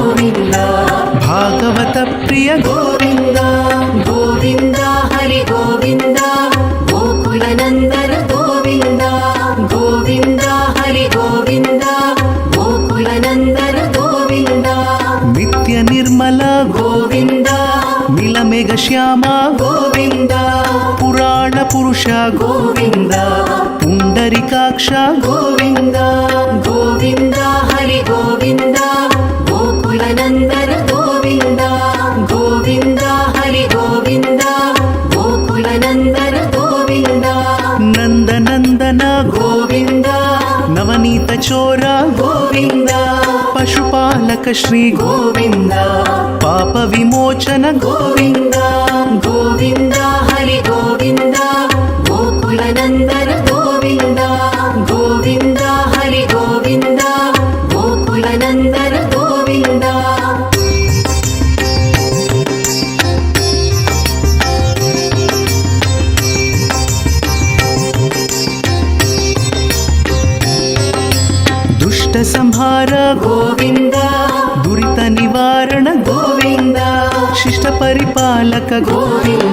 ಗೋವಿಂದ ಭಾಗವತ ಪ್ರಿಯ ಗೋವಿಂದ ಗೋವಿಂದ ಹರಿ ಗೋವಿಂದ ಗೋಕುಲ ನಂದನ ಗೋವಿಂದ ಗೋವಿಂದ ಹರಿ ಗೋವಿಂದ ಗೋಕುಲ ನಂದನ ಗೋವಿಂದ ನಿತ್ಯ ನಿರ್ಮಲ ಗೋವಿಂದ ನೀಲಮೇಘ ಶ್ಯಾಮ ಗೋವಿಂದ ಪುರಾಣ ಪುರುಷ ಗೋವಿಂದ ಪುಂಡರಿಕಾಕ್ಷ ಗೋವಿಂದ ಗೋವಿಂದ ಹರಿ ಗೋವಿಂದ ಗೋಕುಲ ನಂದನ ಗೋವಿಂದ ಗೋವಿಂದ ಹರಿ ಗೋವಿಂದ ಗೋಕುಲ ನಂದನ ಗೋವಿಂದ ನಂದನಂದನ ಗೋವಿಂದ ನವನೀತ ಚೋರ ಗೋವಿಂದ ಪಶುಪಾಲಕ ಶ್ರೀ ಗೋವಿಂದ ಪಾಪ ವಿಮೋಚನ ಗೋವಿಂದ ಗೋವಿಂದ ಹರಿ ಗೋವಿಂದ ಗೋಕುಲ ನಂದನ ಗೋವಿಂದ ಗೋವಿಂದ ಹರಿ ಗೋವಿಂದ ಗೋಕುಲ ನಂದನ ಗೋವಿಂದ ದುಷ್ಟ ಸಂಹಾರ ಗೋವಿಂದ ದುರಿತ ನಿವಾರಣ ಗೋವಿಂದ ಶಿಷ್ಟ ಪರಿಪಾಲಕ ಗೋವಿಂದ